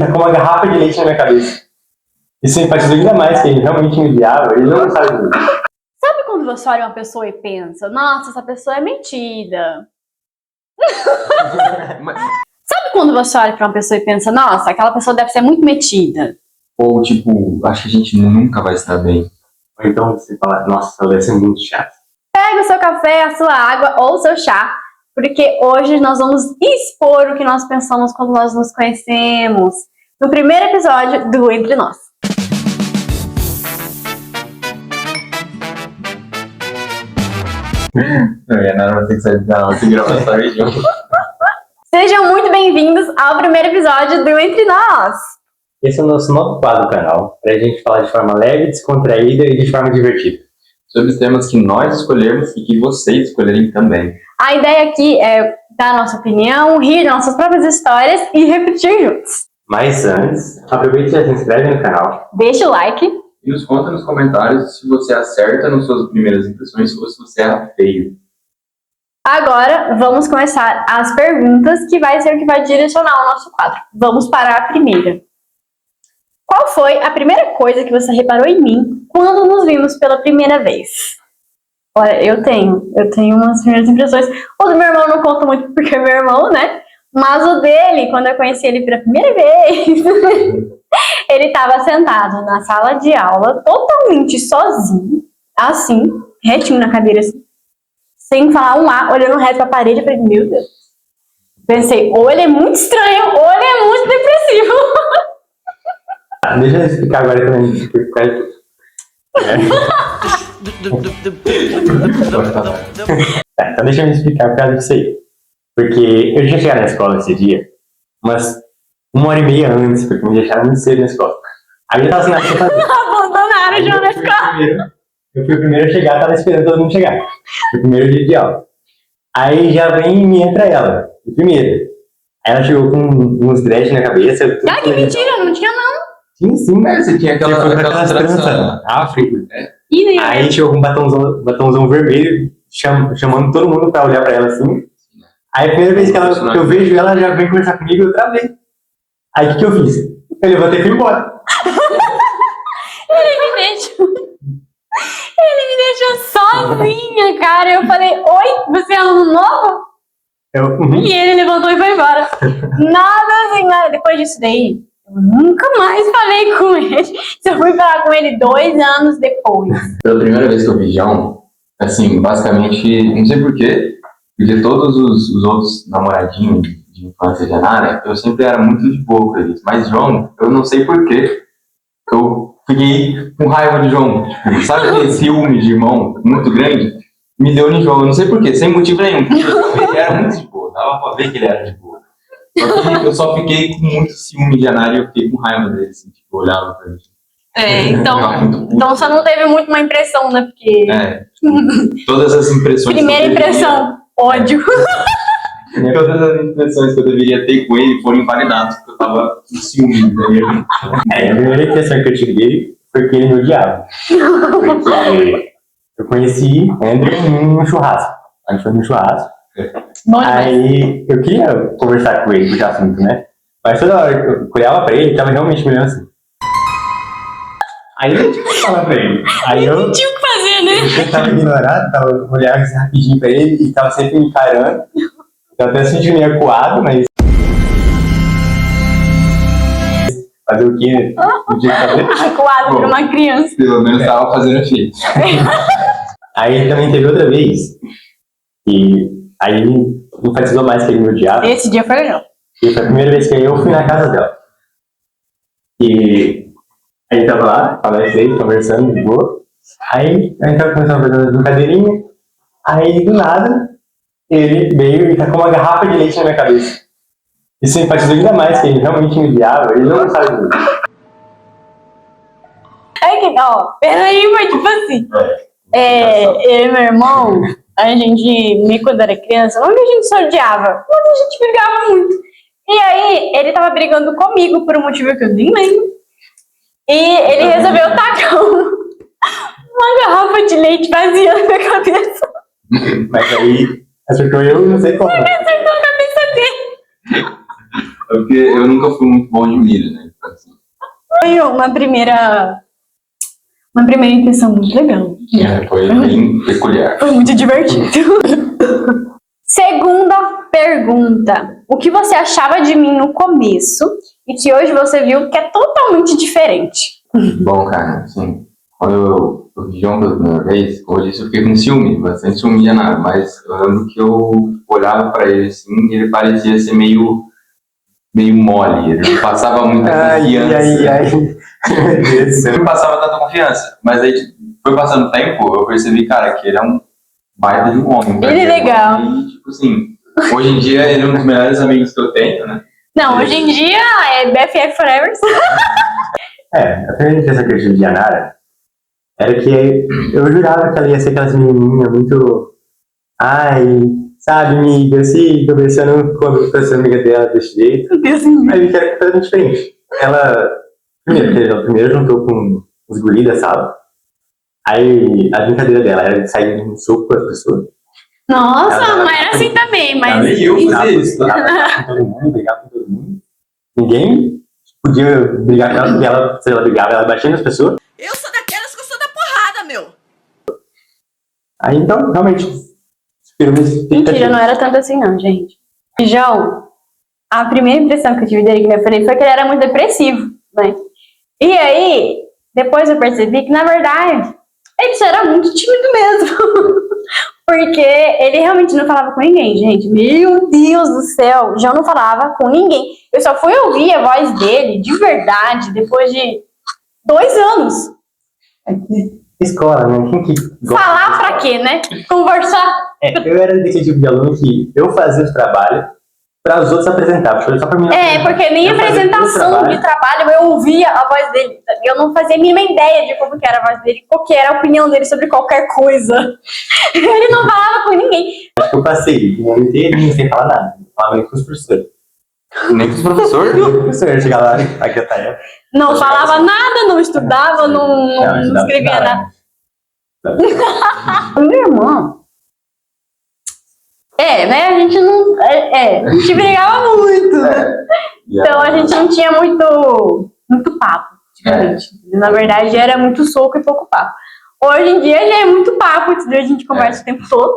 e tacou uma garrafa de leite na minha cabeça. Isso enfatizou ainda mais que ele realmente me odiava, ele não gostava de mim. Sabe quando você olha uma pessoa e pensa, nossa, essa pessoa é metida? Sabe quando você olha pra uma pessoa e pensa, nossa, aquela pessoa deve ser muito metida? Ou tipo, acho que a gente nunca vai estar bem. Ou então você fala, nossa, ela deve ser muito chata. Pega o seu café, a sua água ou o seu chá, porque hoje nós vamos expor o que nós pensamos quando nós nos conhecemos. No primeiro episódio do Entre Nós. Eu e a Nara vai ter que sair do canal e gravar essa vídeo. Sejam muito bem-vindos ao primeiro episódio do Entre Nós. Esse é o nosso novo quadro do canal, pra gente falar de forma leve, descontraída e de forma divertida. Sobre os temas que nós escolhemos e que vocês escolherem também. A ideia aqui é dar a nossa opinião, rir das nossas próprias histórias e repetir juntos. Mas antes, aproveite e já se inscreve no canal. Deixa o like. E nos conta nos comentários se você acerta nas suas primeiras impressões ou se você erra feio. Agora vamos começar as perguntas, que vai ser o que vai direcionar o nosso quadro. Vamos para a primeira. Qual foi a primeira coisa que você reparou em mim quando nos vimos pela primeira vez? Olha, eu tenho umas primeiras impressões. O do meu irmão não conta muito porque é meu irmão, né? Mas o dele, quando eu conheci ele pela primeira vez, ele estava sentado na sala de aula, totalmente sozinho, assim, retinho na cadeira, assim, sem falar um A, olhando reto pra parede. Eu falei, meu Deus. Pensei, ou ele é muito estranho, ou ele é muito depressivo. Deixa eu explicar agora também. Tá, então deixa eu me explicar por causa disso aí. Porque eu já cheguei na escola esse dia, umas 1h30 antes, porque me deixaram muito cedo na escola. Aí eu tava sem nada pra fazer. Abandonaram o João na escola. Eu fui o primeiro a chegar, tava esperando todo mundo chegar. Foi o primeiro dia de aula. Aí já vem e me entra ela, de primeira. Aí ela chegou com uns dreads na cabeça. Ah, que mentira, não tinha não. Sim. Mas você tinha aquela trança África. E Aí chegou com um batomzão vermelho, chamando todo mundo pra olhar pra ela assim. Aí a primeira vez que eu vejo ela, já vem conversar comigo outra vez. Aí o que eu fiz? Eu levantei e fui embora. Ele me deixou sozinha, cara. Eu falei, oi, você é aluno novo? E ele levantou e foi embora. Nada assim, nada. Depois disso daí, eu nunca mais falei com ele. Eu fui falar com ele 2 anos depois. Pela primeira vez que eu vi João, assim, basicamente, não sei porquê, porque todos os outros namoradinhos de infância de Anara, eu sempre era muito de boa com eles. Mas João, eu não sei porquê, eu fiquei com raiva de João. Tipo, sabe aquele ciúme de irmão muito grande? Me deu em João, eu não sei porquê, sem motivo nenhum. Porque ele era muito de boa, dava pra ver que ele era de boa. Só que eu só fiquei com muito ciúme de Anara e eu fiquei com raiva dele, assim, tipo, olhava pra ele. Então você não teve muito uma impressão, né? Porque... Todas as impressões. Primeira impressão, ódio. Todas as impressões que eu deveria ter com ele foram invalidadas, porque eu tava com ciúme dele. A primeira impressão que eu tive dele foi que ele me odiava. Porque eu conheci Andrew num churrasco. A gente foi num churrasco. Aí eu queria conversar com ele, puxar assunto, né? Mas toda hora eu olhava pra ele, ele tava realmente me olhando assim. Aí eu tinha que falar pra ele. Aí eu tinha o que fazer, né? Eu tava ignorado, olhava assim rapidinho pra ele e tava sempre me encarando. Eu até senti meio acuado, mas... Fazer o quê? Não tinha que fazer. Acuado por uma criança. Pelo menos tava fazendo efeito. Aí também teve outra vez. E aí ele enfatizou mais que ele me odiava. Esse dia foi legal. E foi a primeira vez que eu fui na casa dela. E a gente tava lá, palestra, conversando de boa. Aí a gente tava começando a fazer uma brincadeirinha. Aí do nada, ele veio e tacou uma garrafa de leite na minha cabeça. Isso enfatizou ainda mais que ele realmente me odiava, ele não gostava de mim. É que, ó, peraí, mas tipo assim. Eu e meu irmão, a gente, quando era criança, não que a gente se odiava, mas a gente brigava muito. E aí, ele tava brigando comigo por um motivo que eu nem lembro. E ele resolveu tacar uma garrafa de leite vazia na minha cabeça. Mas aí, acertou eu, não sei como. Ele acertou a cabeça dele. porque eu nunca fui muito bom de mira, né? Assim. Foi uma primeira impressão muito legal. Foi bem peculiar. Foi muito divertido. Segunda pergunta. O que você achava de mim no começo e que hoje você viu que é totalmente diferente? Bom, cara, assim, quando eu vi João pela primeira vez, como eu disse, eu fiquei com ciúme, bastante ciúme de nada, mas eu lembro que eu olhava pra ele assim e ele parecia ser meio mole, ele não passava muita confiança. Ele não passava tanta confiança, mas aí tipo, foi passando o tempo, eu percebi, cara, que ele é um baita de um homem. Ele é legal. E, tipo assim, hoje em dia ele é um dos melhores amigos que eu tenho, né? Não, hoje em dia é BFF Forever. A primeira impressão que eu tive de Yanara era que eu jurava que ela ia ser aquelas menininhas muito... Ai, sabe, amiga, assim, conversando com a amiga dela desse jeito. Aí vi que era completamente diferente. Ela, primeiro juntou com os guris da sala. Aí a brincadeira dela era de sair um soco com as pessoas. Nossa, Ela não era assim também, mas... Nem eu fazia isso. Com todo mundo, brigava com todo mundo. Ninguém podia brigar com ela, porque ela, se ela brigava, ela batia nas pessoas. Eu sou daquelas que eu sou da porrada, meu. Aí então, realmente, Mentira, não era tanto assim não, gente. E João, a primeira impressão que eu tive dele, que eu falei, foi que ele era muito depressivo, né? E aí, depois eu percebi que, na verdade, ele só era muito tímido mesmo. Porque ele realmente não falava com ninguém, gente. Meu Deus do céu, João não falava com ninguém. Eu só fui ouvir a voz dele, de verdade, depois de 2 anos. Escola, né? Quem que gosta Falar pra quê, né? Conversar. Eu era daquele tipo de aluno que eu fazia os trabalhos para os outros apresentar, só para mim. Porque nem apresentação de trabalho eu ouvia a voz dele. Eu não fazia a mínima ideia de como que era a voz dele, qual que era a opinião dele sobre qualquer coisa. Ele não falava com ninguém. Acho que eu passei o ano inteiro sem falar nada. Não falava nem com os professores. Nem com os professores? O professor chegava lá, aqui a tarefa. Não falava nada, não estudava, não escrevia nada. Meu irmão. Né? A gente não. A gente brigava muito. Então a gente não tinha muito papo, antigamente. Na verdade, era muito soco e pouco papo. Hoje em dia já é muito papo, entendeu? A gente conversa o tempo todo.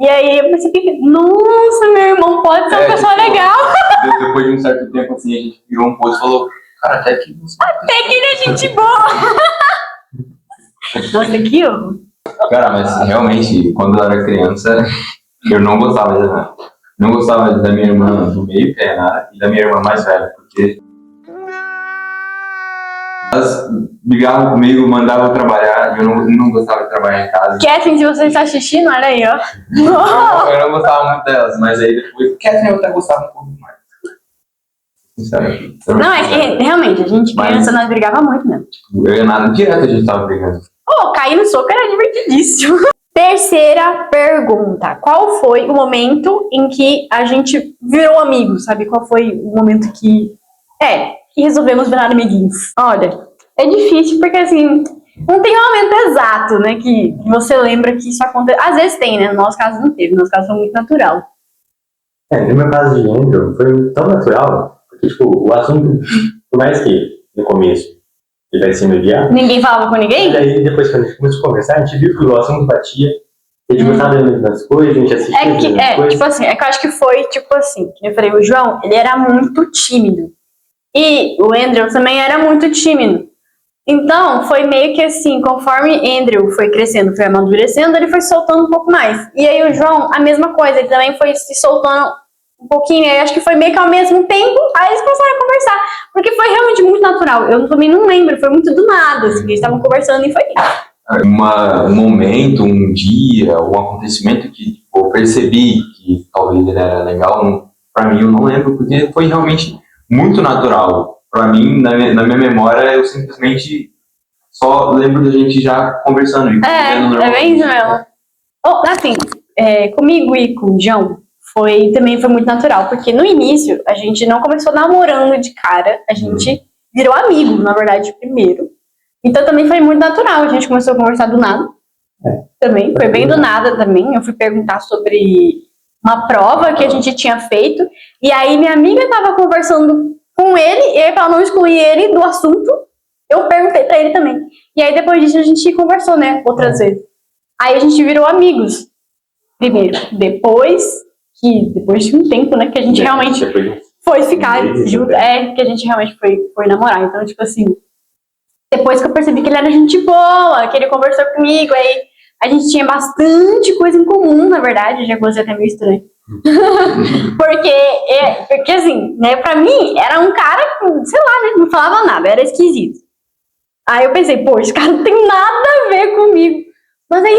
E aí eu pensei que, nossa, meu irmão pode ser uma pessoa legal. Depois de um certo tempo, assim, a gente virou um post e falou, cara, até que ele é gente boa. Nossa, que horror. Cara, mas realmente, quando eu era criança, eu não gostava de Ana. Não gostava da minha irmã do meio, que é a Ana, e da minha irmã mais velha, porque elas brigavam comigo, mandavam eu trabalhar, e eu não gostava de trabalhar em casa. Catherine, se você está assistindo, olha aí, ó. Eu não gostava muito delas, mas aí depois, Catherine eu até gostava um pouco mais. Sinceramente. Não, é que realmente, a gente criança, nós brigava muito mesmo. Eu e a Ana, direto a gente tava brigando. Cair no soco era divertidíssimo. Terceira pergunta. Qual foi o momento em que a gente virou amigo, sabe? Qual foi o momento que resolvemos virar amiguinhos? Olha, é difícil porque, assim, não tem um momento exato, né? Que você lembra que isso aconteceu. Às vezes tem, né? No nosso caso não teve. No nosso caso foi muito natural. No meu caso de Andrew, foi tão natural, porque, tipo, o assunto, por mais que no começo ele vai ser me odiar. Ninguém falava com ninguém? E aí, depois, quando a gente começou a conversar, a gente viu que o assunto batia. A gente gostava das mesmas coisas, a gente assistia as mesmas coisas. Tipo assim, é que eu acho que foi, tipo assim, que eu falei, o João, ele era muito tímido. E o Andrew também era muito tímido. Então, foi meio que assim, conforme Andrew foi crescendo, foi amadurecendo, ele foi soltando um pouco mais. E aí o João, a mesma coisa, ele também foi se soltando um pouquinho. Eu acho que foi meio que ao mesmo tempo, aí eles começaram a conversar. Porque foi realmente muito natural. Eu também não lembro, foi muito do nada, assim, eles estavam conversando e foi isso. Um momento, um dia, um acontecimento que tipo, eu percebi que talvez ele era legal, pra mim eu não lembro, porque foi realmente muito natural. Pra mim, na minha memória, eu simplesmente só lembro da gente já conversando. É bem isso mesmo. Assim, comigo e com o João, também foi muito natural, porque no início a gente não começou namorando de cara, a gente virou amigo, na verdade, primeiro. Então também foi muito natural, a gente começou a conversar do nada. Também, foi bem do nada também. Eu fui perguntar sobre uma prova que a gente tinha feito. E aí minha amiga tava conversando com ele, e aí pra não excluir ele do assunto, eu perguntei pra ele também. E aí depois disso a gente conversou, né, outras vezes. Aí a gente virou amigos. Primeiro, depois de um tempo, né, que a gente realmente foi ficar junto, que a gente realmente foi namorar. Então, tipo assim, depois que eu percebi que ele era gente boa, que ele conversou comigo, aí a gente tinha bastante coisa em comum, na verdade, já gostei até meio estranho. porque assim, né, pra mim, era um cara, sei lá, né, não falava nada, era esquisito. Aí eu pensei, pô, esse cara não tem nada a ver comigo. Mas aí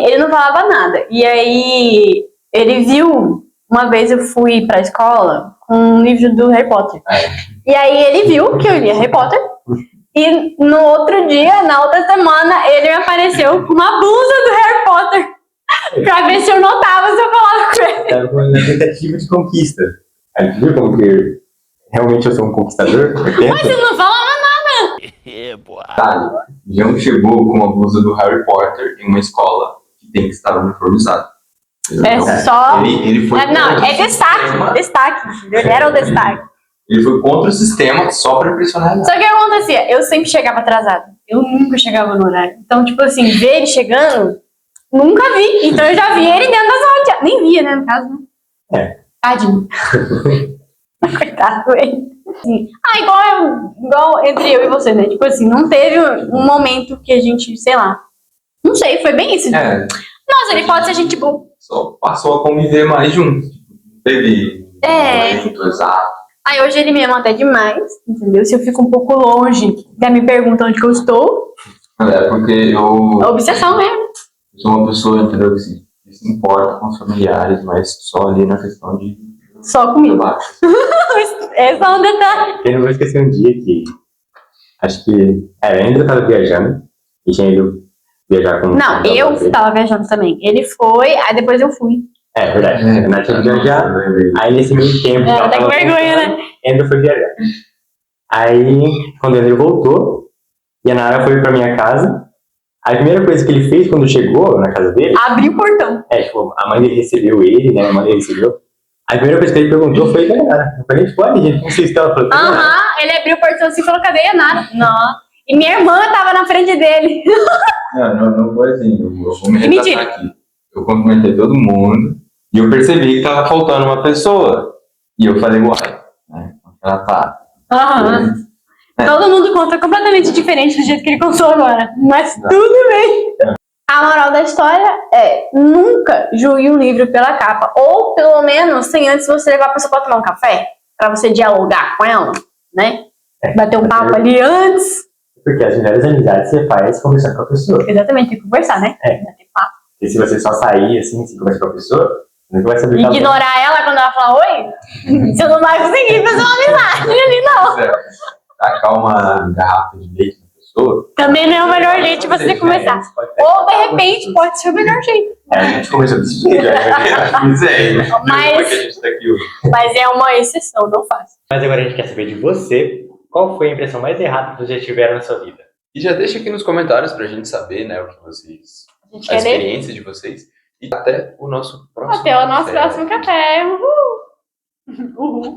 ele não falava nada. E aí, ele viu, uma vez eu fui pra escola com um livro do Harry Potter. E aí ele viu que eu lia Harry Potter. E no outro dia, na outra semana, ele me apareceu com uma blusa do Harry Potter. Pra ver se eu notava, se eu falava com ele. Era uma tentativa de conquista. Aí, viu como que realmente eu sou um conquistador? Mas você não falava nada. Detalhe, João chegou com uma blusa do Harry Potter em uma escola que tem que estar uniformizado. É só... Ele foi não, é destaque. Ele era o destaque. Ele foi contra o sistema só pra impressionar ele. Só que o que acontecia? Eu sempre chegava atrasada. Eu nunca chegava no horário. Então, tipo assim, ver ele chegando, nunca vi. Então eu já vi ele dentro da sala de aula. Nem via, né, no caso, né? Tadinho. Coitado, ele. Assim, igual entre eu e você, né? Tipo assim, não teve um momento que a gente, sei lá. Não sei, foi bem isso. Nossa, ele pode ser gente boa. Só passou a conviver mais junto. Teve momento exato. Aí hoje ele me ama até demais, entendeu? Se eu fico um pouco longe, já me pergunta onde que eu estou. É porque eu... É obsessão mesmo. Eu sou uma pessoa, entendeu? Que se importa com os familiares, mas só ali na questão de... Só comigo. É só um detalhe. Eu não vou esquecer um dia que... Acho que... eu ainda estava viajando. E tinha ido viajar com... Não, eu estava viajando também. Ele foi, aí depois eu fui. É verdade. A Nath ia viajar. Aí nesse meio tempo... Até que vergonha, né? Andrew foi viajar. Aí, quando o Andrew voltou, e a Nara foi pra minha casa, a primeira coisa que ele fez quando chegou na casa dele... Abriu o portão. Tipo, a mãe dele recebeu ele, né? A mãe dele recebeu. A primeira coisa que ele perguntou foi, cadê a Nara? Eu falei, pode, gente, não sei se ela falou. Ele abriu o portão assim e falou, cadê a Nara? Não. E minha irmã tava na frente dele. Não foi assim. Eu vou me Mentira. retratar aqui. Eu cumprimentei todo mundo e eu percebi que tava faltando uma pessoa. E eu falei, uai, né? Ela tá. Todo mundo conta completamente diferente do jeito que ele contou agora. Mas tudo bem. A moral da história é, nunca julgue um livro pela capa. Ou, pelo menos, sem antes você levar a pessoa pra tomar um café. Pra você dialogar com ela, né? Bater um papo ali antes. Porque as melhores amizades você faz conversando com a pessoa. Exatamente, tem que conversar, né? Bater papo. E se você só sair assim, se conversar com a pessoa, nunca vai saber. Ignorar ela quando ela fala oi, você não vai conseguir fazer uma amizade ali, não. Tacar uma garrafa de leite na pessoa. Também não é o melhor jeito de você começar. Ou, de repente, pode ser o melhor jeito. A gente começou desse jeito, Mas é uma exceção, não faço. Mas agora a gente quer saber de você, qual foi a impressão mais errada que vocês já tiveram na sua vida? E já deixa aqui nos comentários pra gente saber, né, o que vocês... A experiência de vocês. E até o nosso próximo café. Até o nosso próximo café. Uhul! Uhul!